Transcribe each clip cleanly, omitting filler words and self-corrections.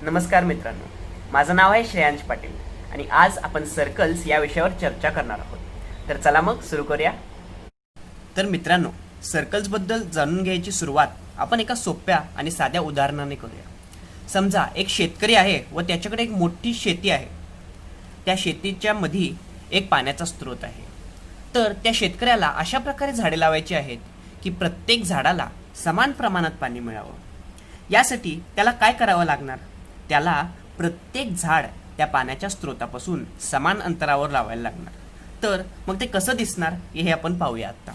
नमस्कार मित्रांनो, माझं नाव आहे श्रेयांश पाटील आणि आज आपण सर्कल्स या विषयावर चर्चा करणार आहोत. तर चला मग सुरू करूया. तर मित्रांनो, सर्कल्सबद्दल जाणून घ्यायची सुरुवात आपण एका सोप्या आणि साध्या उदाहरणाने करूया. समजा एक शेतकरी आहे व त्याच्याकडे एक मोठी शेती आहे. त्या शेतीच्या मध्ये एक पाण्याचा स्रोत आहे. तर त्या शेतकऱ्याला अशा प्रकारे झाडे लावायची आहेत की प्रत्येक झाडाला समान प्रमाणात पाणी मिळावं. यासाठी त्याला काय करावं लागणार? त्याला प्रत्येक झाड त्या पाण्याच्या स्रोतापासून समान अंतरावर लावायला लागणार. तर मग ते कसं दिसणार हे आपण पाहूया. आता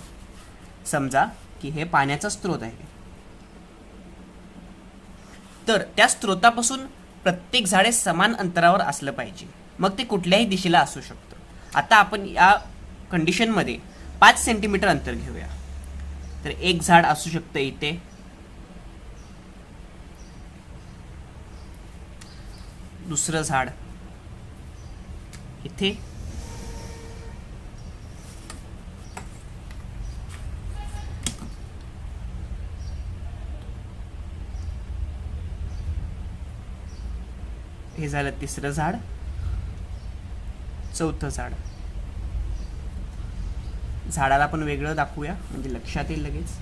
समजा की हे पाण्याचा स्रोत आहे. तर त्या स्रोतापासून प्रत्येक झाडे समान अंतरावर असलं पाहिजे. मग ते कुठल्याही दिशेला असू शकतं. आता आपण या कंडिशनमध्ये 5 सेंटीमीटर अंतर घेऊया. तर एक झाड असू शकतं इथे, दुसरं झाड इथे, हे झालं तिसरं झाड, चौथं झाड. झाडाला आपण वेगळं दाखवूया म्हणजे लक्षात येईल लगेच.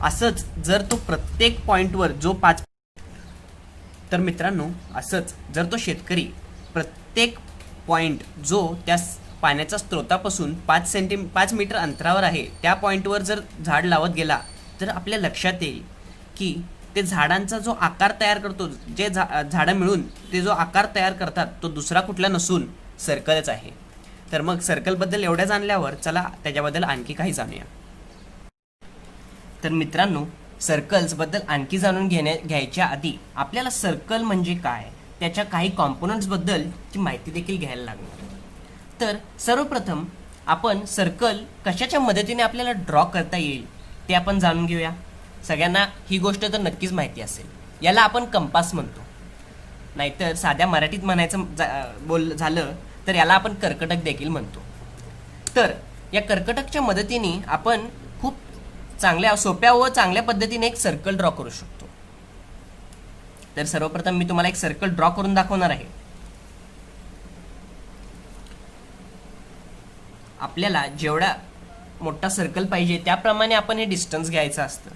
असंच जर तो प्रत्येक पॉइंटवर जो 5 तर मित्रांनो, असंच जर तो शेतकरी प्रत्येक पॉइंट जो त्या पाण्याच्या स्रोतापासून 5 मीटर अंतरावर आहे त्या पॉइंटवर जर झाड लावत गेला तर आपल्या लक्षात येईल की ते झाडांचा जो आकार तयार करतो, जे झाडं मिळून ते जो आकार तयार करतात तो दुसरा कुठला नसून सर्कलच आहे. तर मग सर्कलबद्दल एवढ्या जाणल्यावर चला त्याच्याबद्दल आणखी काही जाणूया. तर मित्रांनो, सर्कल्सबद्दल आणखी जाणून घ्यायच्या आधी आपल्याला सर्कल म्हणजे काय, त्याच्या काही कॉम्पोनंट्सबद्दलची माहिती देखील घ्यायला लागणार. तर सर्वप्रथम आपण सर्कल कशाच्या मदतीने आपल्याला ड्रॉ करता येईल ते आपण जाणून घेऊया. सगळ्यांना ही गोष्ट तर नक्कीच माहिती असेल. याला आपण कंपास म्हणतो, नाहीतर साध्या मराठीत म्हणायचं झालं तर याला आपण कर्कटक देखील म्हणतो. तर या कर्कटकच्या मदतीने आपण खूप चांगल्या, सोप्या व चांगल्या पद्धतीने एक सर्कल ड्रॉ करू शकतो. तर सर्वप्रथम मी तुम्हाला एक सर्कल ड्रॉ करून दाखवणार आहे. आपल्याला जेवढा मोठा सर्कल पाहिजे त्याप्रमाणे आपण हे डिस्टन्स घ्यायचं असतं.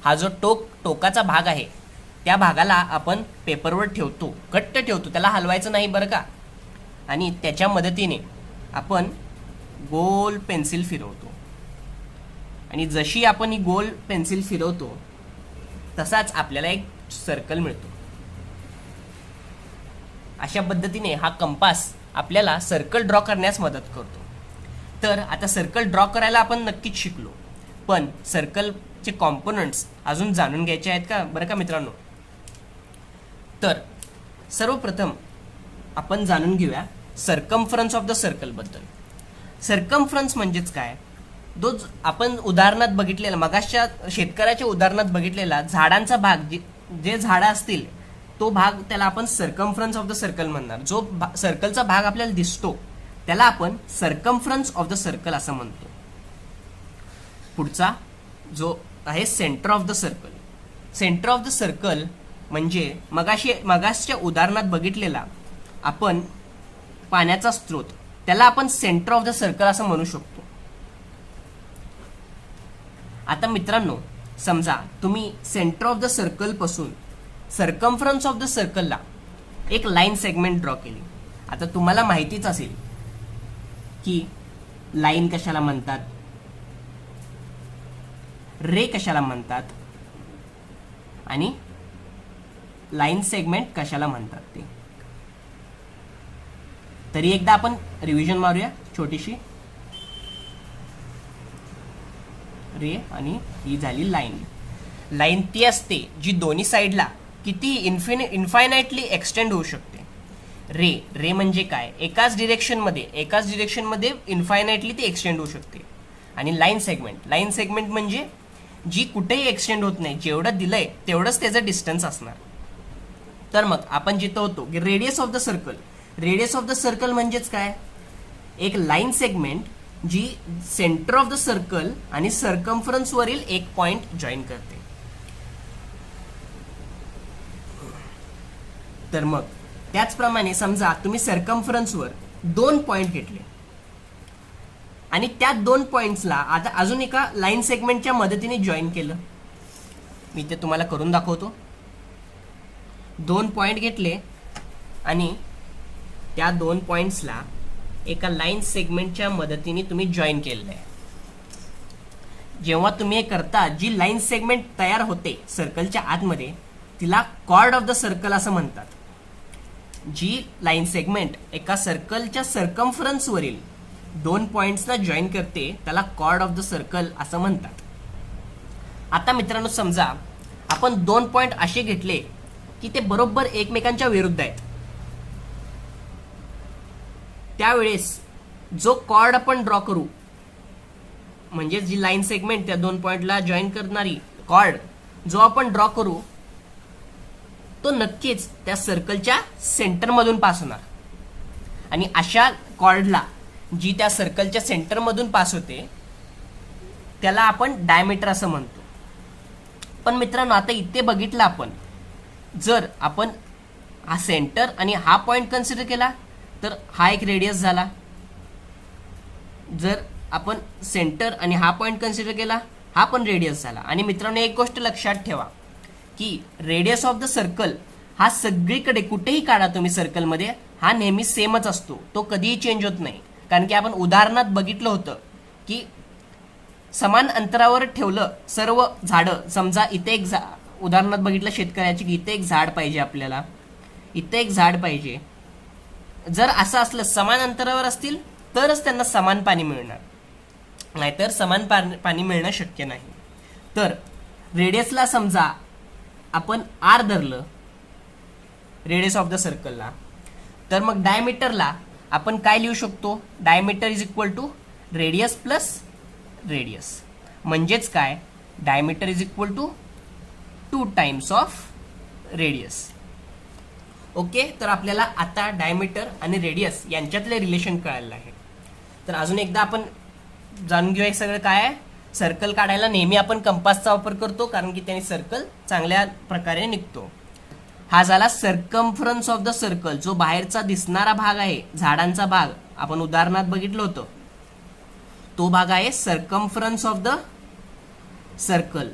हा जो टोकाचा भाग आहे त्या भागाला आपण पेपरवर ठेवतो, घट्ट ठेवतो, त्याला हलवायचं नाही बरं का. आणि त्याच्या मदतीने आपण गोल पेन्सिल फिरवतो. आणि जशी आपण ही गोल पेन्सिल फिरवतो तसाच आपल्याला एक सर्कल मिळतो. अशा पद्धतीने हा कंपास आपल्याला सर्कल ड्रॉ करण्यास मदत करतो. तर आता सर्कल ड्रॉ करायला आपण नक्कीच शिकलो, पण सर्कलचे कॉम्पोनंट्स अजून जाणून घ्यायचे आहेत का बरं का मित्रांनो. तर सर्वप्रथम आपण जाणून घेऊया सर्कम्फरन्स ऑफ द सर्कलबद्दल. सर्कम्फरन्स म्हणजेच काय? आपण उदाहरणात बघितलेला, मगाच्या शेतकऱ्याच्या उदाहरणात बघितलेला झाडांचा भाग, जे झाडं असतील तो भाग, त्याला आपण सर्कम्फरन्स ऑफ द सर्कल म्हणणार. जो सर्कलचा भाग आपल्याला दिसतो त्याला आपण सर्कम्फरन्स ऑफ द सर्कल असं म्हणतो. पुढचा जो आहे centre of the circle. Centre of the circle म्हणजे मगाशच्या उदाहरणात बघितलेला आपण पाण्याचा स्रोत, त्याला आपण सेंटर ऑफ द सर्कल असं म्हणू शकतो. आता मित्रांनो, समजा तुम्ही सेंटर ऑफ द सर्कल पासून सर्कम्फरन्स ऑफ द सर्कलला एक लाईन सेगमेंट ड्रॉ केली. आता तुम्हाला माहितीच असेल की लाईन कशाला म्हणतात, रे कशाला म्हणतात आणि लाईन सेगमेंट कशाला म्हणतात ते. तरी एकदा आपण रिव्हिजन मारूया छोटीशी. रे आणि ही झाली लाईन. लाईन ती असते जी दोन्ही साईडला किती इन्फायनाइटली एक्सटेंड होऊ शकते. रे म्हणजे काय? एकाच डिरेक्शनमध्ये इन्फायनाइटली ती एक्सटेंड होऊ शकते. आणि लाईन सेगमेंट म्हणजे जी कुठेही एक्सटेंड होत नाही, जेवढं दिलंय तेवढंच त्याचं डिस्टन्स असणार. तर मग आपण जिथं होतो की रेडियस ऑफ द सर्कल म्हणजेच काय? एक लाईन सेगमेंट जी सेंटर ऑफ द सर्कल आणि सर्कम्फरन्स वरील एक पॉइंट जॉईन करते. तर मग त्याचप्रमाणे समजा तुम्ही सर्कम्फरन्सवर 2 पॉइंट घेतले आणि त्या 2 पॉइंट्सला आता अजून एका लाईन सेगमेंटच्या मदतीने जॉईन केलं. मी ते तुम्हाला करून दाखवतो. 2 पॉइंट घेतले आणि त्या 2 पॉइंट्सला एका लाईन सेगमेंटच्या मदतीने तुम्ही जॉईन केलेलं आहे. जेव्हा तुम्ही हे करता, जी लाईन सेगमेंट तयार होते सर्कलच्या आतमध्ये तिला कॉर्ड ऑफ द सर्कल असं म्हणतात. जी लाईन सेगमेंट एका सर्कलच्या सर्कम्फरन्स वरील 2 पॉइंट्सना जॉईन करते त्याला कॉर्ड ऑफ द सर्कल असं म्हणतात. आता मित्रांनो, समजा आपण 2 पॉइंट असे घेतले की ते बरोबर एकमेकांच्या विरुद्ध आहेत. त्यावेळेस जो कॉर्ड आपण ड्रॉ करू, म्हणजे जी लाईन सेगमेंट त्या 2 पॉइंटला जॉईन करणारी कॉर्ड जो आपण ड्रॉ करू तो नक्कीच त्या सर्कलच्या सेंटरमधून पास होणार. आणि अशा कॉर्डला जी त्या सर्कलच्या सेंटरमधून पास होते त्याला आपण डायमीटर असं म्हणतो. पण मित्रांनो, आता इथे बघितलं आपण, जर आपण हा सेंटर आणि हा पॉइंट कन्सिडर केला तर हा एक रेडियस झाला. जर आपण सेंटर आणि हा पॉइंट कन्सिडर केला हा पण रेडियस झाला. आणि मित्रांनो, एक गोष्ट लक्षात ठेवा की रेडियस ऑफ द सर्कल हा सगळीकडे कुठेही काढा तुम्ही सर्कलमध्ये, हा नेहमी सेमच असतो, तो कधीही चेंज होत नाही. कारण की आपण उदाहरणात बघितलं होतं की समान अंतरावर ठेवलं सर्व झाडं. समजा इथे एक उदाहरणात बघितलं शेतकऱ्याची की इथे एक झाड पाहिजे आपल्याला, इथे एक झाड पाहिजे. जर असं असलं समान अंतरावर असतील तरच त्यांना समान पाणी मिळणार, नाहीतर समान पाणी मिळणं शक्य नाही. तर रेडियसला समजा आपण आर धरलं रेडियस ऑफ द सर्कलला, तर मग डायमीटरला आपण काय लिहू शकतो? Diameter is equal to radius plus radius. म्हणजेच काय? Diameter is equal to 2 times of radius. Okay, तर आपल्याला आता डायमीटर आणि रेडियस यांच्यातले रिलेशन कळायला आहे. तर अजून एकदा आपण जाणून घेऊया हे सगळं काय आहे. सर्कल काढायला नेहमी आपण कंपासचा वापर करतो कारण की त्याने सर्कल चांगल्या प्रकारे निघतो. हा झाला सर्कम्फरन्स ऑफ द सर्कल, जो बाहेरचा दिसणारा भाग आहे, झाडांचा भाग आपण उदाहरणात बघितलं होतं, तो भाग आहे सर्कम्फरन्स ऑफ द सर्कल.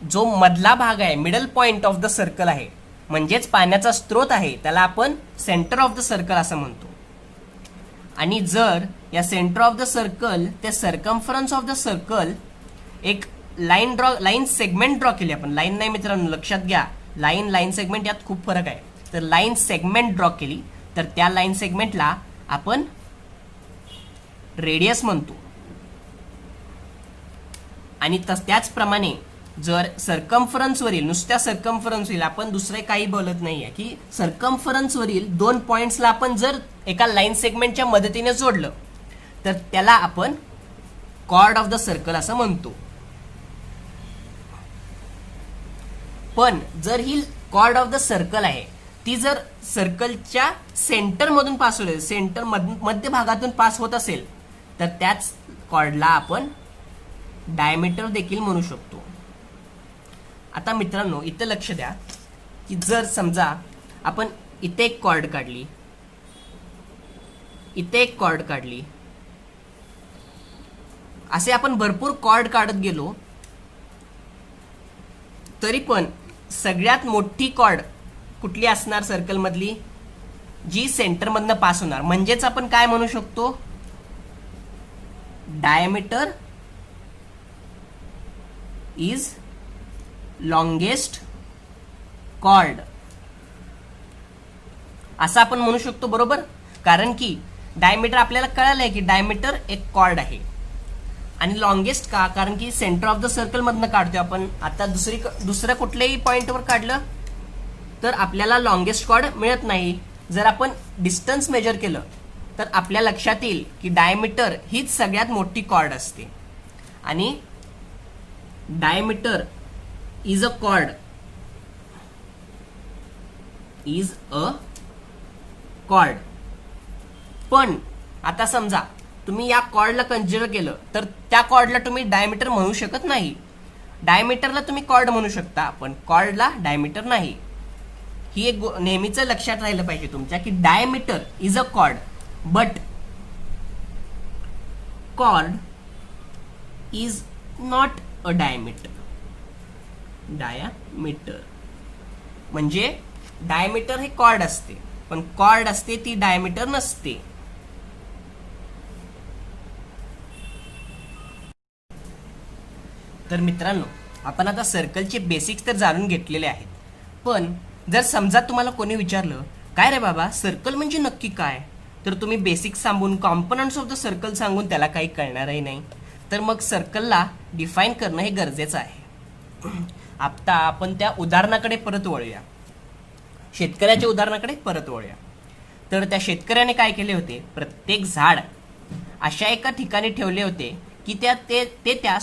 जो मधला भाग आहे, middle point of the circle आहे, म्हणजेच पाण्याचा स्रोत आहे, त्याला आपण सेंटर ऑफ द सर्कल असं म्हणतो. आणि जर या सेंटर ऑफ द सर्कल ते सर्कम्फरन्स ऑफ द सर्कल एक लाईन सेगमेंट ड्रॉ केली आपण, लाईन नाही मित्रांनो, लक्षात घ्या, लाईन सेगमेंट यात खूप फरक आहे. तर लाईन सेगमेंट ड्रॉ केली तर त्या लाईन सेगमेंटला आपण रेडियस म्हणतो. आणि त्याचप्रमाणे जर सर्कम्फरन्सवरील, नुसत्या सर्कम्फरन्सवरील, आपण दुसरे काही बोलत नाहीये की सर्कम्फरन्सवरील 2 पॉइंट्सला आपण जर एका लाईन सेगमेंटच्या मदतीने जोडलं तर त्याला आपण कॉर्ड ऑफ द सर्कल असं म्हणतो. पण जर ही कॉर्ड ऑफ द सर्कल आहे ती जर सर्कलच्या सेंटरमधून पास होत असेल, सेंटर मध्य भागातून पास होत असेल तर त्याच कॉर्डला आपण डायमीटर देखील म्हणू शकतो. आता मित्रांनो, इथे लक्ष द्या की जर समजा आपण इथे एक कॉर्ड काढली, इथे एक कॉर्ड काढली, असे आपण भरपूर कॉर्ड काढत गेलो तरी पण सगळ्यात मोठी कॉर्ड कुठली असणार सर्कल मधली? जी सेंटरमधनं पास होणार. म्हणजेच आपण काय म्हणू शकतो? डायमीटर इज लॉंगेस्ट कॉर्ड असं आपण म्हणू शकतो, बरोबर? कारण की डायमीटर आपल्याला कळालं आहे की डायमीटर एक कॉर्ड आहे. आणि लॉंगेस्ट का? कारण की सेंटर ऑफ द सर्कल मधनं काढतोय आपण. आता दुसऱ्या कुठल्याही पॉइंटवर काढलं तर आपल्याला लॉंगेस्ट कॉर्ड मिळत नाही. जर आपण डिस्टन्स मेजर केलं तर आपल्या लक्षात येईल की डायमीटर हीच सगळ्यात मोठी कॉर्ड असते. आणि diameter is a cord, is a cord. पण आता समजा तुम्ही या कॉर्डला कन्सिडर केलं तर त्या कॉर्डला तुम्ही डायमीटर म्हणू शकत नाही. डायमीटरला तुम्ही कॉर्ड म्हणू शकता पण कॉर्डला डायमीटर नाही. ही एक नेहमीच लक्षात राहिलं पाहिजे तुमच्या की diameter is a chord but chord is not a diameter. Diameter म्हणजे डायमीटर हे कॉर्ड असते पण कॉर्ड असते ती डायमीटर नसते. तर मित्रांनो आपण आता सर्कलचे बेसिक्स तर जाणून घेतलेले आहेत. पण जर समजा तुम्हाला कोणी विचारलं काय रे बाबा सर्कल म्हणजे नक्की काय, तर तुम्ही बेसिक्स सांगून कॉम्पोनंट्स ऑफ द सर्कल सांगून त्याला काही कळणारही नाही. तर मग सर्कलला डिफाईन करणं हे गरजेचं आहे. आता आपण त्या उदाहरणाकडे परत वळूया, शेतकऱ्याच्या उदाहरणाकडे परत वळूया. तर त्या शेतकऱ्याने काय केले होते, प्रत्येक झाड अशा एका ठिकाणी ठेवले होते की ते त्या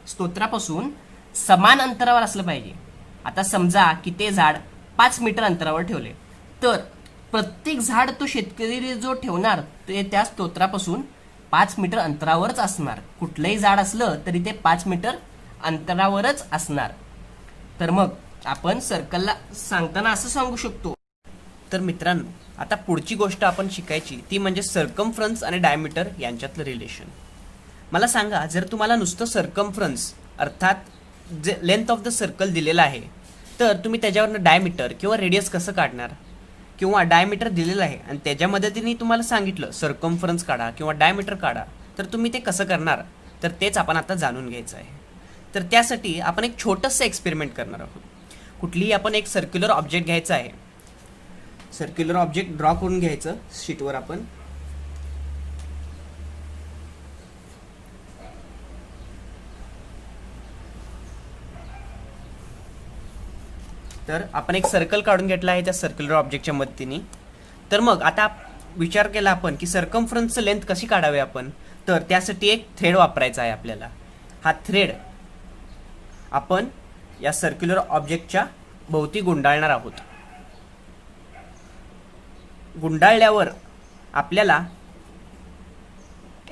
स्तोत्रापासून समान अंतरावर असलं पाहिजे. आता समजा की ते झाड 5 मीटर अंतरावर ठेवले तर प्रत्येक झाड तो शेतकरी जो ठेवणार ते त्या स्तोत्रापासून 5 मीटर अंतरावरच असणार. कुठलंही झाड असलं तरी ते 5 मीटर अंतरावरच असणार. तर मग आपण सर्कलला सांगताना असं सांगू शकतो. तर मित्रांनो आता पुढची गोष्ट आपण शिकायची ती म्हणजे सर्कम्फरन्स आणि डायमीटर यांच्यातलं रिलेशन. मला सांगा, जर तुम्हाला नुसतं सर्कम्फरन्स अर्थात जे लेंथ ऑफ द सर्कल दिलेलं आहे तर तुम्ही त्याच्यावरनं डायमीटर किंवा रेडियस कसं काढणार, किंवा डायमीटर दिलेलं आहे आणि त्याच्या मदतीने तुम्हाला सांगितलं सर्कम्फरन्स काढा किंवा डायमीटर काढा, तर तुम्ही ते कसं करणार, तर तेच आपण आता जाणून घ्यायचं आहे. तर त्यासाठी आपण एक छोटंसं एक्सपेरिमेंट करणार आहोत. कुठलीही आपण एक सर्क्युलर ऑब्जेक्ट घ्यायचं आहे. सर्क्युलर ऑब्जेक्ट ड्रॉ करून घ्यायचं शीटवर आपण. तर आपण एक सर्कल काढून घेतला आहे त्या सर्क्युलर ऑब्जेक्टच्या मदतीने. तर मग आता विचार केला आपण की सर्कम्फरन्सचं लेंथ कशी काढावी आपण, तर त्यासाठी एक थ्रेड वापरायचा आहे आपल्याला. हा थ्रेड आपण या सर्क्युलर ऑब्जेक्टच्या भोवती गुंडाळणार आहोत. गुंडाळल्यावर आपल्याला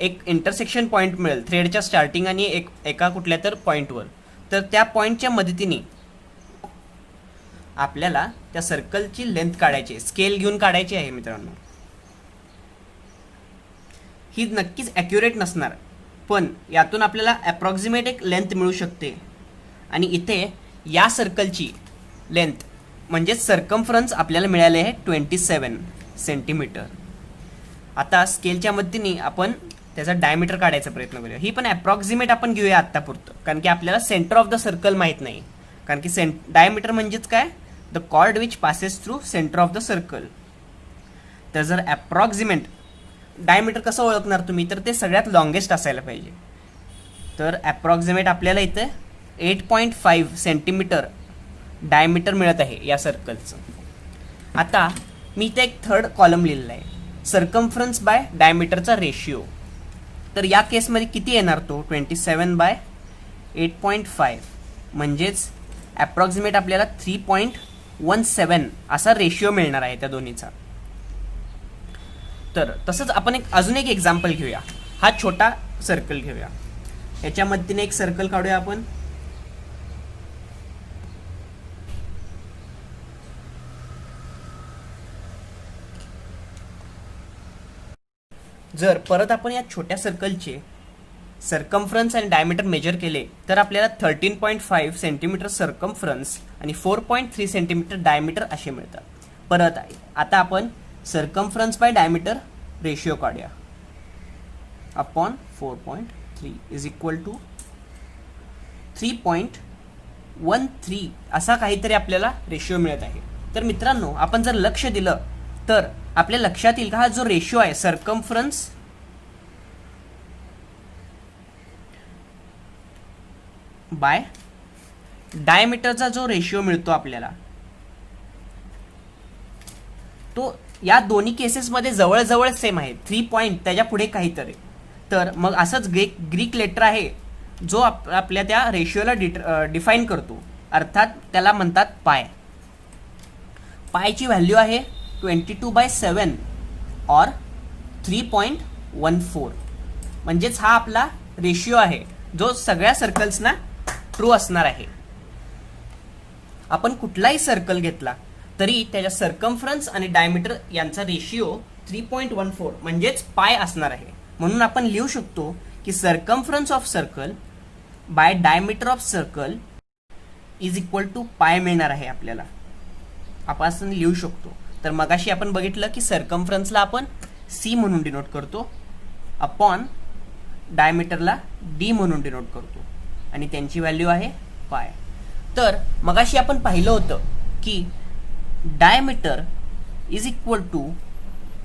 एक इंटरसेक्शन पॉईंट मिळेल थ्रेडच्या स्टार्टिंग आणि एका कुठल्या तर पॉईंटवर. तर त्या पॉईंटच्या मदतीने आपल्याला त्या सर्कलची लेंथ काढायची, स्केल घेऊन काढायची आहे मित्रांनो. ही नक्कीच ॲक्युरेट नसणार पण यातून आपल्याला ॲप्रॉक्सिमेट एक लेंथ मिळू शकते. आणि इथे या सर्कलची लेंथ म्हणजेच सर्कम्फरन्स आपल्याला मिळाले आहे 27 सेंटीमीटर. आता स्केलच्या मदतीने आपण त्याचा डायमीटर काढायचा प्रयत्न करूया. ही पण ॲप्रॉक्सिमेट आपण घेऊया आत्तापुरतं, कारण की आपल्याला सेंटर ऑफ द सर्कल माहीत नाही. कारण की डायमीटर म्हणजेच काय, the chord which passes through centre of the circle. तर जर ॲप्रॉक्सिमेट डायमीटर कसं ओळखणार तुम्ही, तर ते सगळ्यात लॉंगेस्ट असायला पाहिजे. तर ॲप्रॉक्सिमेट आपल्याला इथे 8.5 सेंटीमीटर डायमीटर मिळत आहे या सर्कलचं. आता मी इथे एक थर्ड कॉलम लिहिलेला आहे, सर्कम्फरन्स बाय डायमीटरचा रेशिओ. तर या केसमध्ये किती येणार तो 27/8.5 म्हणजेच ॲप्रॉक्सिमेट आपल्याला 3.17 असा रेशिओ मिळणार आहे त्या दोन्हीचा. तर तसंच आपण अजून एक एक्झाम्पल घेऊया. हा छोटा सर्कल घेऊया, याच्या मदतीने एक सर्कल काढूया आपण. जर परत आपण या छोट्या सर्कलचे सर्कम्फरन्स आणि डायमीटर मेजर केले तर आपल्याला 13.5 सेंटीमीटर सर्कम्फरन्स आणि 4.3 सेंटीमीटर डायमीटर असे मिळतात. परत आता आपण सर्कम्फरन्स बाय डायमीटर रेशिओ काढूया. अपॉन 4.3 इज इक्वल टू 3.13 असा काहीतरी आपल्याला रेशिओ मिळत आहे. तर मित्रांनो आपण जर लक्ष दिलं तर आपल्या लक्षात येईल का हा जो रेशिओ आहे सर्कम्फरन्स बाय डायमीटरचा जो रेशिओ मिळतो आपल्याला, तो या दोन्ही केसेसमध्ये जवळजवळ सेम आहे. 3 पॉईंट त्याच्या पुढे काहीतरी. तर मग असंच ग्रीक लेटर आहे जो आपल्या त्या रेशिओला डिफाईन करतो, अर्थात त्याला म्हणतात पाय. पायची व्हॅल्यू आहे 22/7 और 3.14. म्हणजेच हा आपला रेशिओ आहे जो सगळ्या सर्कल्सना ट्रू असणार आहे. आपण कुठलाही सर्कल घेतला तरी त्याच्या सर्कम्फरन्स आणि डायमीटर यांचा रेशिओ 3.14 म्हणजेच पाय असणार आहे. म्हणून आपण लिहू शकतो की circumference of circle by diameter of circle is equal to pi मिळणार आहे आपल्याला. आपण लिहू शकतो. तर मगाशी आपण बघितलं की सर्कम्फरन्सला आपण सी म्हणून डिनोट करतो, अपॉन डायमीटरला डी म्हणून डिनोट करतो आणि त्यांची व्हॅल्यू आहे पाय. तर मगाशी आपण पाहिलं होतं की diameter is equal to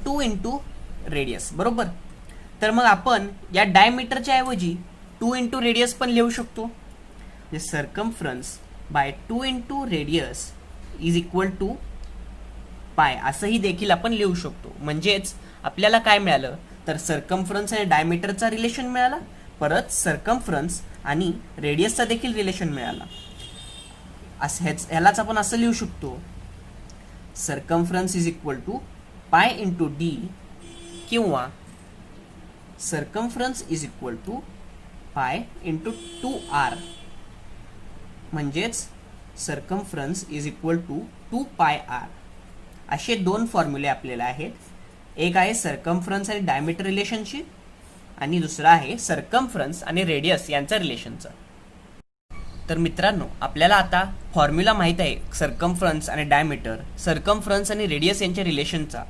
2 into radius, बरोबर. तर मग आपण या डायमीटरच्या ऐवजी 2 इंटू रेडियस पण लिहू शकतो. म्हणजे circumference by 2 into radius is equal to pi असंही देखील आपण लिहू शकतो. म्हणजेच आपल्याला काय मिळालं तर सर्कम्फरन्स आणि डायमीटरचा रिलेशन मिळाला, परत सर्कम्फरन्स आणि रेडियसचा देखील रिलेशन मिळाला. ह्यालाच आपण असं लिहू शकतो, circumference is equal to pi into D किंवा circumference is equal to pi into 2r. म्हणजेच सर्कम्फरन्स इज इक्वल टू 2 पाय r. असे दोन फॉर्म्युले आपल्याला आहेत. एक आहे सर्कम्फरन्स आणि डायमीटर रिलेशनशिप आणि दुसरा आहे सर्कम्फरन्स आणि रेडियस यांचा रिलेशनचा. तर मित्रांनो, आपल्याला आता फॉर्म्युला माहित आहे सर्कम्फरन्स आणि डायमीटर, सर्कम्फरन्स आणि रेडियस यांच्या रिलेशनचा.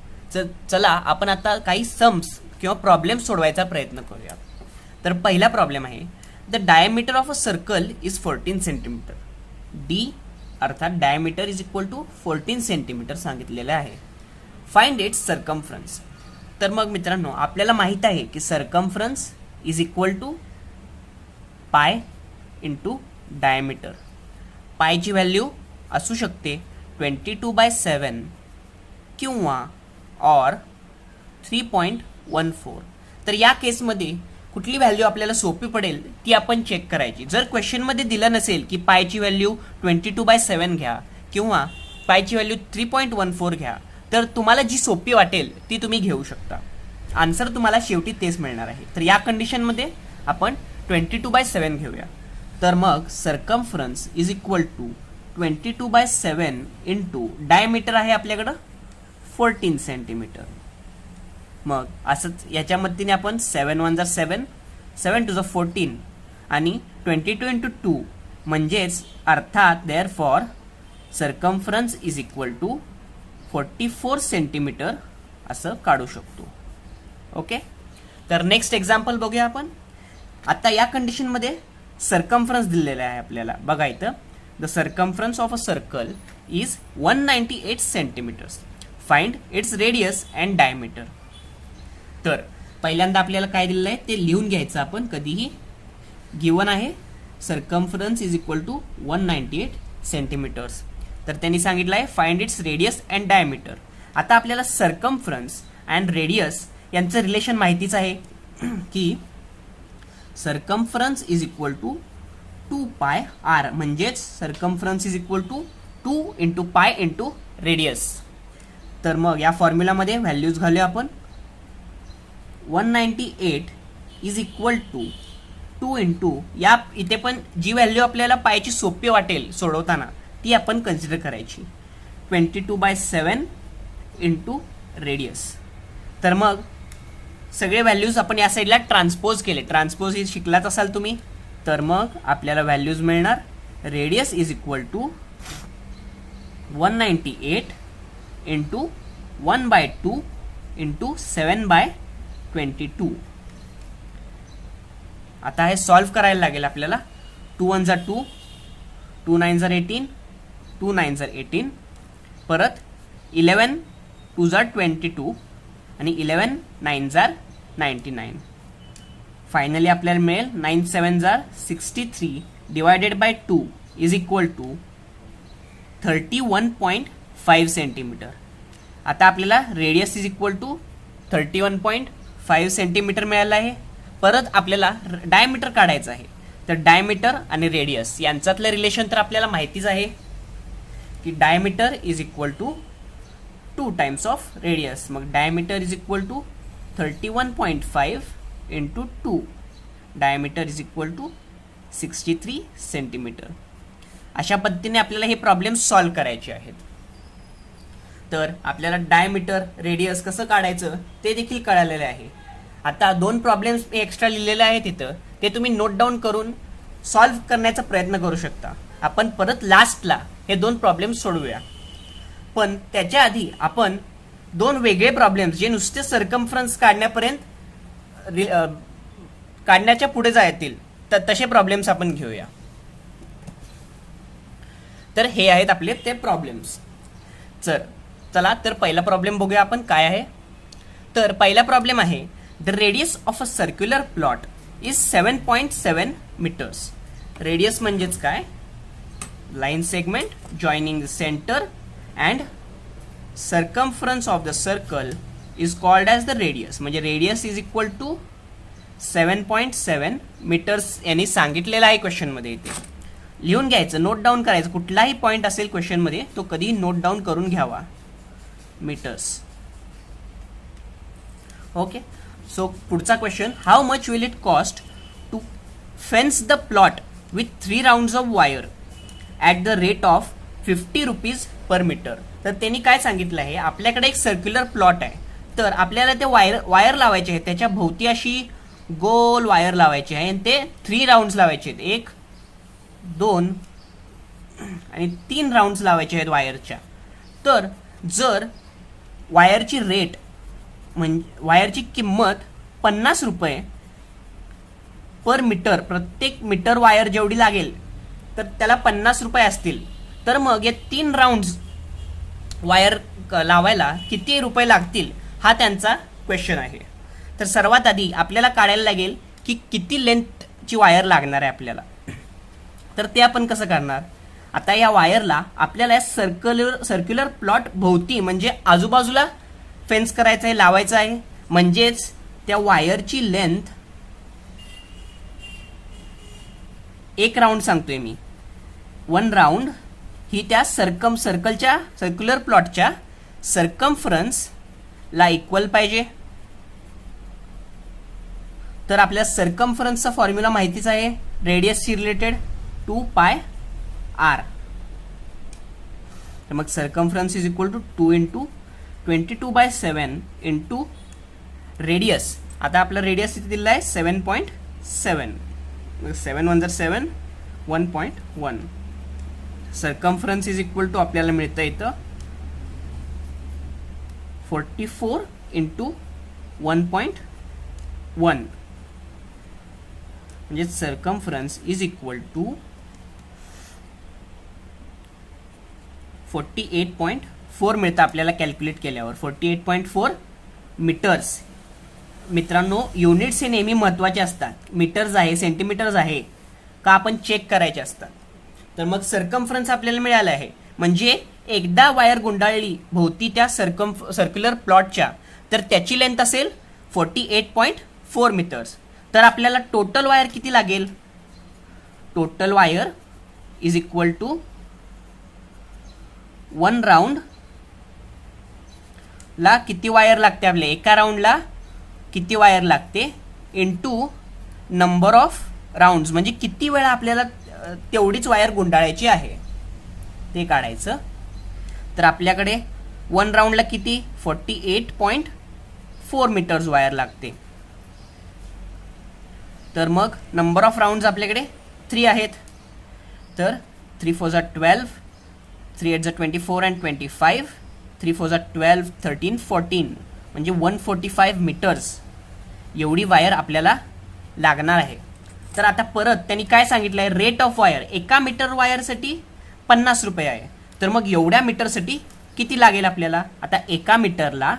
चला आपण आता काही सम्स किंवा प्रॉब्लेम सोडवायचा प्रयत्न करूया. तर पहिला प्रॉब्लेम आहे, the diameter of a circle is 14 centimetre. D अर्थात diameter is equal to 14 centimetre सांगितलेलं आहे. Find its circumference. तर मग मित्रांनो, आपल्याला माहित आहे की circumference is equal to pi into diameter. पायची व्हॅल्यू असू शकते 22/7 किंवा और 3.14. तर या केसमध्ये कुठली व्हॅल्यू आपल्याला सोपी पडेल ती आपण चेक करायची. जर क्वेश्चनमध्ये दिलं नसेल की पायची व्हॅल्यू 22/7 घ्या किंवा पायची व्हॅल्यू 3.14 घ्या, तर तुम्हाला जी सोपी वाटेल ती तुम्ही घेऊ शकता. आन्सर तुम्हाला शेवटी तेच मिळणार आहे. तर या कंडिशनमध्ये आपण 22/7 घेऊया. तर मग circumference is equal to 22/7 into diameter आहे आपल्याकडं 14 सेंटीमीटर. मग असंच याच्या मदतीने आपण 7 1 7, 7 2 14 आणि 22 इंटू 2 म्हणजेच अर्थात there for circumference is equal to 44 centimetre असं काढू शकतो. ओके. तर नेक्स्ट एक्झाम्पल बघूया आपण. आता या कंडिशनमध्ये सर्कम्फरन्स दिलेला आहे आपल्याला. बघा इथं, the circumference of a circle is 198 centimetres. Find its radius and diameter. तर पहिल्यांदा आपल्याला काय दिलेलं आहे ते लिहून घ्यायचं आपण कधीही. गिवन आहे circumference is equal to 198 centimetres. तर त्यांनी सांगितलं आहे find its radius and diameter. आता आपल्याला सर्कम्फरन्स अँड रेडियस यांचं रिलेशन माहितीच आहे की circumference is equal to 2 pi R. म्हणजेच circumference is equal to 2 into pi into radius. तर मग या फॉर्म्युलामध्ये व्हॅल्यूज घालूया आपण. 198 इज इक्वल टू 2 इंटू या इथे पण जी व्हॅल्यू आपल्याला पायची सोपी वाटेल सोडवताना ती आपण कन्सिडर करायची. 22/7 इंटू रेडियस. तर मग सगळे व्हॅल्यूज आपण या साईडला ट्रान्सपोज केले. ट्रान्सपोज हे शिकलाच असाल तुम्ही. तर मग आपल्याला व्हॅल्यूज मिळणार. Radius is equal to 198 into 1/2 into 7/22. आता हे सॉल्व्ह करायला लागेल आपल्याला. 2 1 2, 2 9 18, 2 9 18, परत 11 2 22 आणि 11 9 99. फायनली आपल्याला मिळेल 9 7 63 divided by 2 is equal to 31.5 centimetre. आता आपल्याला radius is equal to 31.5 centimetre मिळालं आहे. परत आपल्याला डायमीटर काढायचं आहे. तर डायमीटर आणि रेडियस यांच्यातलं रिलेशन तर आपल्याला माहितीच आहे की diameter is equal to 2 times of radius. मग diameter is equal to 31.5 into 2 diameter is equal to 63 centimetre. अशा पद्धतीने आपल्याला हे प्रॉब्लेम सॉल्व करायचे आहेत. तर आपल्याला डायमीटर रेडियस कसं काढायचं ते देखील कळालेलं आहे. आता 2 प्रॉब्लेम्स एक्स्ट्रा लिहिलेले आहेत इथं, ते तुम्ही नोट डाऊन करून सॉल्व करण्याचा प्रयत्न करू शकता. आपण परत लास्टला हे 2 प्रॉब्लेम्स सोडवूया. पण त्याच्या आधी आपण 2 वेगळे प्रॉब्लेम्स जे नुसते सर्कम्फरन्स काढण्याच्या पुढे जातील तर तसे प्रॉब्लेम्स आपण घेऊया. तर हे आहेत आपले ते प्रॉब्लेम्स. चला तर पहिला प्रॉब्लेम बघूया आपण काय आहे. तर पहिला प्रॉब्लेम आहे the radius of a circular plot is 7.7 metres. Radius म्हणजेच काय, line segment joining the centre and circumference of the circle is called as the radius. म्हणजे radius is equal to 7.7 metres यांनी सांगितलेलं आहे क्वेश्चनमध्ये. इथे लिहून घ्यायचं, नोट डाऊन करायचं. कुठलाही पॉईंट असेल क्वेश्चनमध्ये तो कधीही नोट डाऊन करून घ्यावा. मीटर्स. ओके. सो पुढचा question, how much will it cost to fence the plot with 3 rounds of wire at the rate of 50 rupees per metre. तर त्यांनी काय सांगितलं आहे, आपल्याकडे एक सर्क्युलर प्लॉट आहे, तर आपल्याला ते वायर लावायचे आहे. त्याच्या भोवती अशी गोल वायर लावायची आहे आणि ते 3 राउंड्स लावायचे आहेत. 1, 2 आणि 3 राउंड्स लावायचे आहेत वायरच्या. तर जर वायरची रेट म्हणजे वायरची किंमत 50 रुपये पर मीटर, प्रत्येक मीटर वायर जेवढी लागेल तर त्याला 50 रुपये असतील, तर मग या 3 राउंड्स वायर लावायला किती रुपये लागतील हा त्यांचा क्वेश्चन आहे. तर सर्वात आधी आपल्याला काढायला लागेल की किती लेंथची वायर लागणार आहे आपल्याला. तर ते आपण कसं करणार, आता या वायरला आपल्याला सर्क्युलर प्लॉट भोवती म्हणजे आजूबाजूला फेन्स करायचं आहे, लावायचं आहे. म्हणजेच त्या वायरची लेंथ 1 राऊंड सांगतोय मी, 1 राऊंड ही त्या सर्क्युलर प्लॉटच्या सर्कम्फरन्सला इक्वल पाहिजे. तर आपल्या सर्कम्फरन्सचा फॉर्म्युला माहितीच आहे, रेडियसशी रिलेटेड 2πr. तर मग circumference is equal to 2 into 22/7 into radius. आता आपला रेडियस इथे दिला आहे 7.7. 7 1 7 1.1. सर्कम्फरन्स इज इक्वल टू आपल्याला मिळतं इथं 44 इंटू 1.1. म्हणजे सर्कम्फरन्स इज इक्वल टू 48.4 मिळतं आपल्याला कॅल्क्युलेट केल्यावर. 48.4 मीटर्स. मित्रांनो, युनिट्स हे नेहमी महत्त्वाचे असतात. मीटर्स आहे, सेंटीमीटर्स आहे का आपण चेक करायचे असतात. तर मग सर्कम्फरन्स आपल्याला मिळालं आहे. म्हणजे एकदा वायर गुंडाळली भोवती त्या सर्क्युलर प्लॉटच्या, तर त्याची लेंथ असेल 48.4 मीटर्स. तर आपल्याला टोटल वायर किती लागेल, total wire is equal to 1 round ला किती वायर लागते, आपल्या एका राऊंडला किती वायर लागते इंटू नंबर ऑफ राऊंड्स, म्हणजे किती वेळा आपल्याला तेवढीच वायर गुंडाळायची आहे ते काढायचं. तर आपल्याकडे 1 राऊंडला किती 48.4 मीटर्स वायर लागते. तर मग नंबर ऑफ राऊंड्स आपल्याकडे 3 आहेत. तर 3 4 12, 3 8 24 and 25, 3 4 12, 13, 14 म्हणजे 145 मीटर्स एवढी वायर आपल्याला लागणार आहे. तर आता परत त्यांनी काय सांगितलं आहे, रेट ऑफ वायर एका मीटर वायरसाठी 50 रुपये आहे. तर मग एवढ्या मीटरसाठी किती लागेल आपल्याला, आता एका मीटरला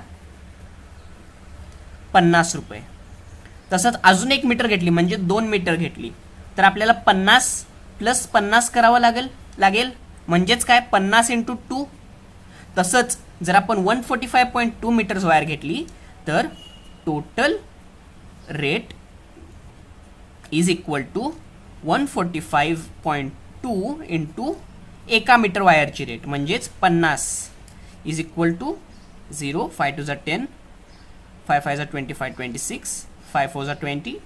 50 रुपये. तसंच अजून 1 मीटर घेतली म्हणजे 2 मीटर घेतली तर आपल्याला 50 + 50 करावं लागेल. म्हणजेच काय 50 × 2. तसंच जर आपण 145.2 मीटर्स वायर घेतली तर total rate is equal to 145.2 into एका मीटर वायरची रेट म्हणजेच 50 इज इक्वल टू 0, 5 2 10, 5 5 25 26, 5 4 20,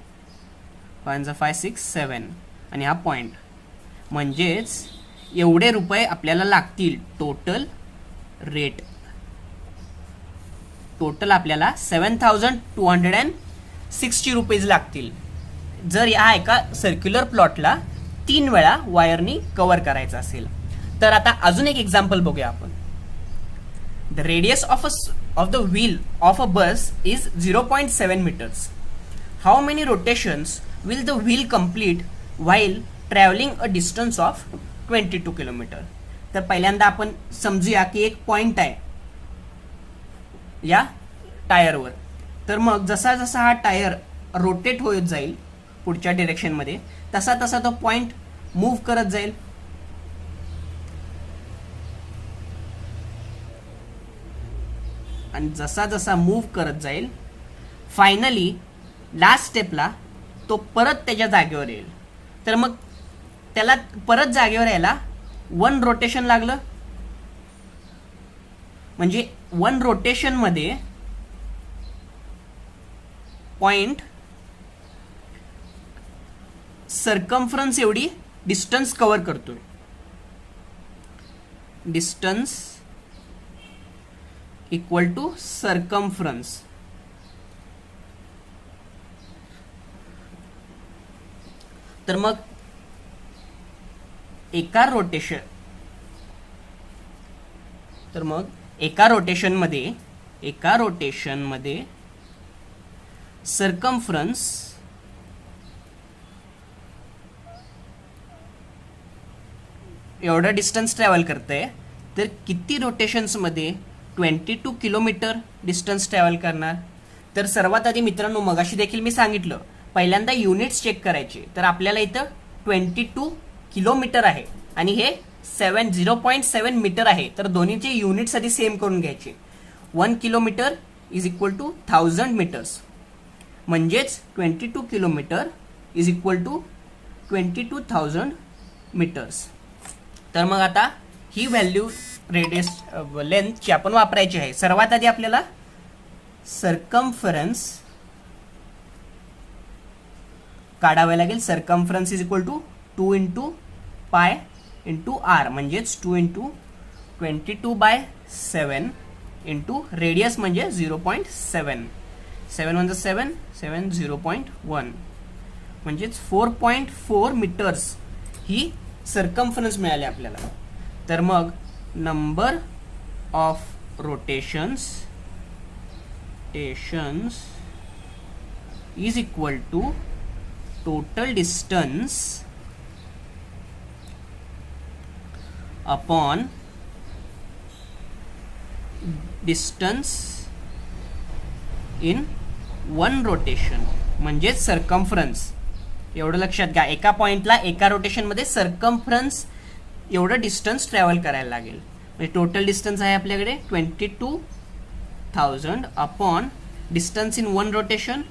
1 5 6 7 आणि हा पॉईंट. म्हणजेच एवढे रुपये आपल्याला लागतील टोटल रेट. टोटल आपल्याला 7260 रुपीज लागतील जर या एका सर्क्युलर प्लॉटला 3 वेळा वायरनी कव्हर करायचं असेल. तर आता अजून एक एक्झाम्पल बघूया आपण. The radius of the wheel of a bus is 0.7 meters. How many rotations will the wheel complete while travelling a distance of 22 kilometre. तर पहिल्यांदा आपण समजूया की एक पॉइंट आहे या टायरवर. तर मग जसा जसा हा टायर रोटेट होत जाईल पुढच्या डिरेक्शनमध्ये तसा तसा तो पॉइंट मूव्ह करत जाईल. आणि जसा जसा मूव्ह करत जाईल फायनली लास्ट स्टेपला तो परत त्याच्या जागेवर येईल. तर मग त्याला परत जागेवर यायला 1 रोटेशन लागलं. म्हणजे 1 रोटेशन मध्ये पॉइंट सर्कम्फरन्स एवढी डिस्टन्स कव्हर करतोय. Distance equal to circumference. तर मग एका रोटेशन मध्ये सर्कम्फरन्स एवढा डिस्टन्स ट्रॅव्हल करते. तर किती रोटेशन्स मध्ये 22 किलोमीटर डिस्टन्स ट्रॅव्हल करणार. तर सर्वात आधी मित्रांनो मगाशी देखील मी सांगितलं पहिल्यांदा युनिट्स चेक करायचे. तर आपल्याला इथं 22 किलोमीटर आहे आणि हे 0.7 मीटर आहे. तर दोन्हीचे युनिट्स आधी सेम करून घ्यायचे. 1 kilometre is equal to 1000 metres. म्हणजेच 22 kilometre is equal to 22,000 metres. तर मग आता ही व्हॅल्यू रेडियस लेंथची आपण वापरायची आहे. सर्वात आधी आपल्याला सर्कम्फरन्स काढावे लागेल. Circumference is equal to 2 into pi into R. म्हणजेच 2 इंटू 22/7 इंटू रेडियस म्हणजे 0.7. 7 1 7 7 0.1 म्हणजेच 4.4 मीटर्स ही सर्कम्फरन्स मिळाली आपल्याला. तर मग number of rotations is equal to total distance upon distance in 1 rotation. म्हणजेच सर्कम्फरन्स. एवढं लक्षात घ्या एका पॉइंटला एका रोटेशनमध्ये सर्कम्फरन्स एवढं डिस्टन्स ट्रॅव्हल करायला लागेल. म्हणजे टोटल डिस्टन्स आहे आपल्याकडे 22,000 upon distance in 1 rotation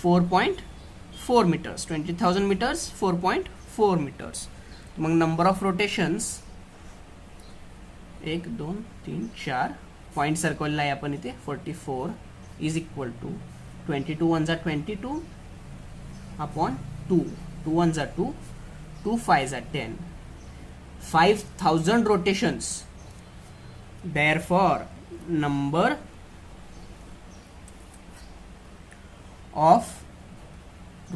4.4 metres. 20,000 metres 4.4 metres. मग नंबर ऑफ रोटेशन्स 1 2 3 4 पॉइंट सर्कलला आहे आपण इथे 44 is equal to 22 1 22 upon 2 2 1 2 2 5 10 5,000 rotations. Therefore, number of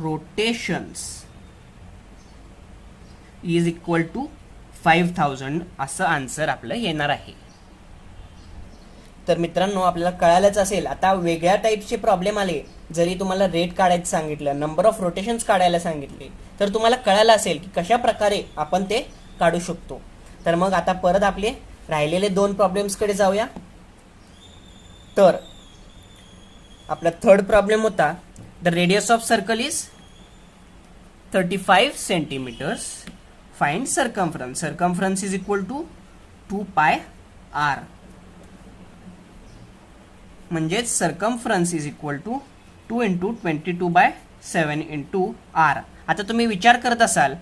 rotations is equal to 5,000 असं आन्सर आपलं येणार आहे. तर मित्रांनो आपल्याला कळालंच असेल. आता वेगळ्या टाईपचे प्रॉब्लेम आले जरी तुम्हाला रेट काढायचं सांगितलं नंबर ऑफ रोटेशन्स काढायला सांगितले तर तुम्हाला कळालं असेल की कशा प्रकारे आपण ते काढू शकतो. तर मग आता परत आपले राहिलेले 2 प्रॉब्लेम्सकडे जाऊया. तर आपला थर्ड प्रॉब्लेम होता the radius of circle is 35 centimetres. Find circumference. Circumference is equal to 2 pi R. म्हणजेच circumference is equal to 2 into 22/7 into R. आता तुम्ही विचार करत असाल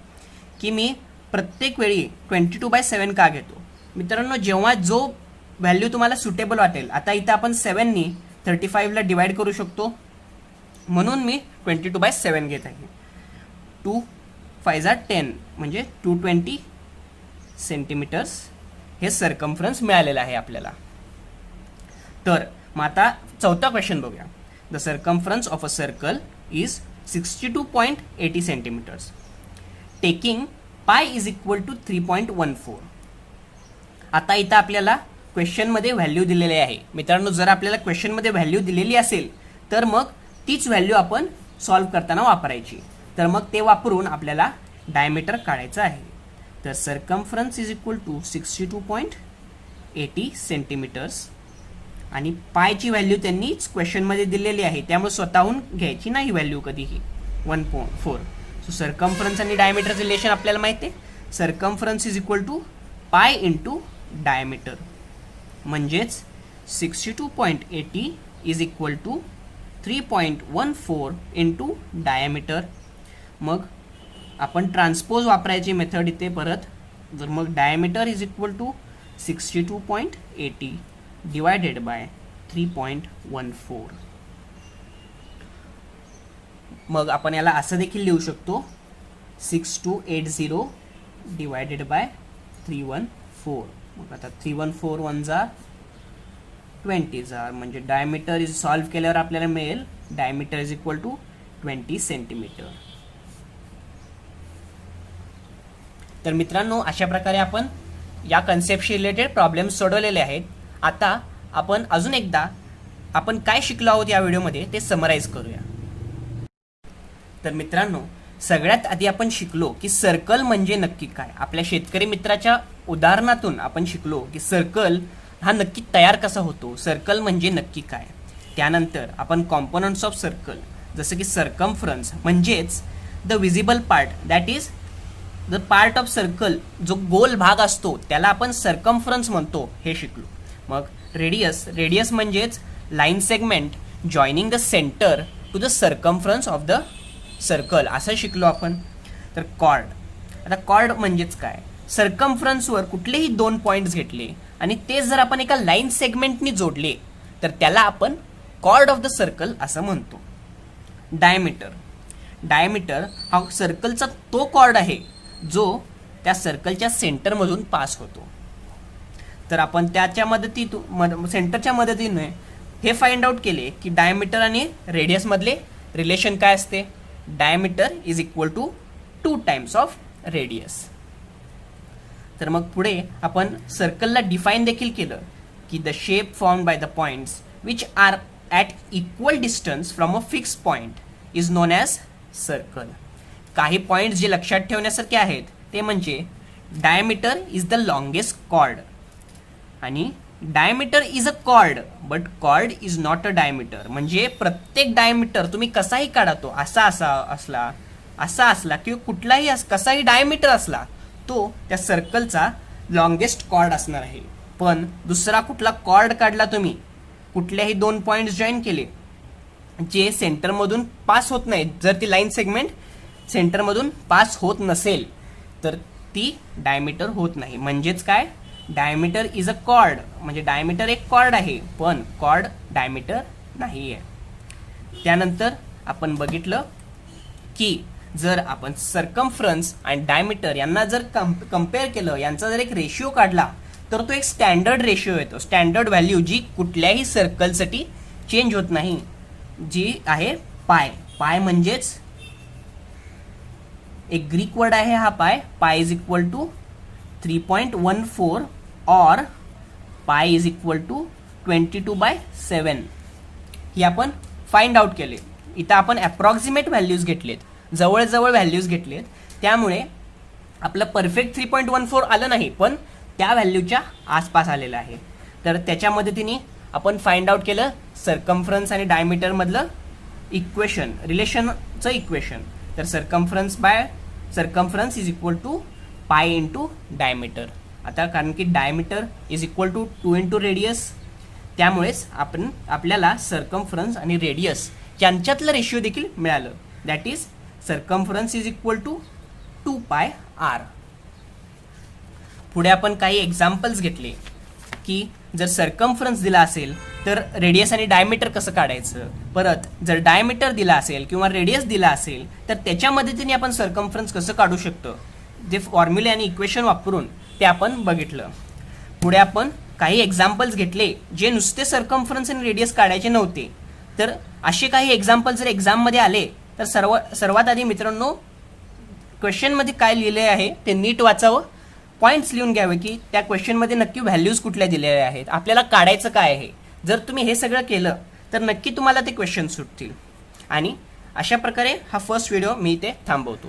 की मी प्रत्येक वेळी 22/7 का घेतो. मित्रांनो जेव्हा जो व्हॅल्यू तुम्हाला सुटेबल वाटेल. आता इथं आपण 7नी 35ला डिवाइड करू शकतो, म्हणून मी 22/7 घेत आहे. 2 5 10 म्हणजे 220 सेंटीमीटर्स हे सर्कम्फरन्स मिळालेलं आहे आपल्याला. तर मग आता चौथा क्वेश्चन बघूया. The circumference of a circle is 62.80 centimetres. Taking pi is equal to 3.14. आता इथं आपल्याला क्वेश्चनमध्ये व्हॅल्यू दिलेली आहे. मित्रांनो, जर आपल्याला क्वेश्चनमध्ये व्हॅल्यू दिलेली असेल तर मग तीच व्हॅल्यू आपण सॉल्व्ह करताना वापरायची. तर मग ते वापरून आपल्याला डायमीटर काढायचं आहे. तर circumference is equal to 62.80 centimetres आणि पायची व्हॅल्यू त्यांनीच क्वेश्चनमध्ये दिलेली आहे, त्यामुळे स्वतःहून घ्यायची नाही व्हॅल्यू कधीही. 1.4. सो सर्कम्फरन्स आणि डायमीटरचं रिलेशन आपल्याला माहिती आहे. Circumference is equal to pi into diameter, म्हणजेच 62.80 is equal to 3.14 into diameter. मग आपण ट्रान्सपोज वापरायची मेथड इथे परत. जर मग diameter is equal to 62.80 divided by 3.14. मग आपण याला असं देखील लिहू शकतो 6280 डिवायडेड बाय 314. मग आता 314 1 जा 20 जा, म्हणजे डायमीटर इज सॉल्व्ह केल्यावर आपल्याला मिळेल diameter is equal to 20 centimetre. तर मित्रांनो, अशा प्रकारे आपण या कन्सेप्टशी रिलेटेड प्रॉब्लेम्स सोडवलेले आहेत. आता आपण अजून एकदा आपण काय शिकलो आहोत या व्हिडिओमध्ये ते समराईज करूया. तर मित्रांनो, सगळ्यात आधी आपण शिकलो की सर्कल म्हणजे नक्की काय. आपल्या शेतकरी मित्राच्या उदाहरणातून आपण शिकलो की सर्कल हा नक्की तयार कसा होतो, सर्कल म्हणजे नक्की काय. त्यानंतर आपण कॉम्पोनंट्स ऑफ सर्कल जसं की सर्कम्फरन्स म्हणजेच the visible part, that is the part of circle, जो गोल भाग असतो त्याला आपण सर्कम्फरन्स म्हणतो, हे शिकलो. मग रेडियस म्हणजेच line segment joining the centre to the circumference of the circle, असं शिकलो आपण. तर कॉर्ड, आता कॉर्ड म्हणजेच काय, सर्कम्फरन्सवर कुठलेही 2 पॉईंट्स घेतले आणि ते जर आपण एका लाईन सेगमेंटनी जोडले तर त्याला आपण कॉर्ड ऑफ द सर्कल असं म्हणतो. डायमीटर हा सर्कलचा तो कॉर्ड आहे जो त्या सर्कलच्या सेंटरमधून पास होतो. तर आपण त्याच्या सेंटरच्या मदतीने हे फाइंड आउट केले की डायमीटर आणि रेडियसमधले रिलेशन काय असते. Diameter is equal to 2 times of radius. तर मग पुढे आपण सर्कलला डिफाईन देखील केलं की the shape form by the points which are at equal distance from a fix point is known as circle. काही पॉइंट्स जे लक्षात ठेवण्यासारखे आहेत ते म्हणजे diameter is the longest chord आणि diameter is a chord but chord is not a diameter. म्हणजे प्रत्येक डायमीटर तुम्ही कसाही काढा, तो असा असला किंवा कुठलाही कसाही डायमीटर असला तो त्या सर्कलचा लॉंगेस्ट कॉर्ड असणार आहे. पण दुसरा कुठला कॉर्ड काढला तुम्ही, कुठल्याही 2 पॉइंट्स जॉईन केले जे सेंटरमधून पास होत नाहीत, जर ती लाईन सेगमेंट सेंटरमधून पास होत नसेल तर ती डायमीटर होत नाही. म्हणजेच काय, डायमीटर इज अ कॉर्ड, म्हणजे डायमीटर एक कॉर्ड आहे पण कॉर्ड डायमीटर नाही आहे. त्यानंतर आपण बघितलं की जर आपण सर्कम्फरन्स आणि डायमीटर यांना जर कम्पेअर केलं, यांचा जर एक रेशिओ काढला तर तो एक स्टँडर्ड रेशिओ येतो, स्टँडर्ड व्हॅल्यू जी कुठल्याही सर्कलसाठी चेंज होत नाही, जी आहे पाय म्हणजेच एक ग्रीक वर्ड आहे हा पाय इज इक्वल टू 3.14 और पाय इज इक्वल टू 22/7. ही आपण फाइंड आउट केले. इथं आपण अप्रॉक्सिमेट व्हॅल्यूज घेतलेत, जवळजवळ व्हॅल्यूज घेतलेत, त्यामुळे आपलं परफेक्ट 3.14 आलं नाही पण त्या व्हॅल्यूच्या आसपास आलेलं आहे. तर त्याच्या मदतीने आपण फाइंड आउट केलं सर्कम्फरन्स आणि डायमीटर मधलं इक्वेशन, रिलेशनचं इक्वेशन. तर circumference is equal to pi into diameter. आता कारण की diameter is equal to 2 into radius, त्यामुळेच आपल्याला सर्कम्फरन्स आणि रेडियस यांच्यातलं रेशिओ देखील मिळालं, that is circumference is equal to 2πr. पुढे आपण काही एक्झाम्पल्स घेतले की जर सर्कम्फरन्स दिला असेल तर रेडियस आणि डायमीटर कसं काढायचं, परत जर डायमीटर दिला असेल किंवा रेडियस दिला असेल तर त्याच्या मदतीने आपण सर्कम्फरन्स कसं काढू शकतो, जे फॉर्म्युले आणि इक्वेशन वापरून ते आपण बघितलं. पुढे आपण काही एक्झाम्पल्स घेतले जे नुसते सर्कम्फरन्स आणि रेडियस काढायचे नव्हते. तर असे काही एक्झाम्पल जर एक्झाममध्ये आले तर सर्वात आधी मित्रांनो क्वेश्चनमध्ये काय लिहिले आहे ते नीट वाचावं, पॉईंट्स लिहून घ्यावे की त्या क्वेश्चनमध्ये नक्की व्हॅल्यूज कुठल्या दिलेल्या आहेत, आपल्याला काढायचं काय आहे. जर तुम्ही हे सगळं केलं तर नक्की तुम्हाला ते क्वेश्चन सुटतील. आणि अशा प्रकारे हा फर्स्ट व्हिडिओ मी इथे थांबवतो.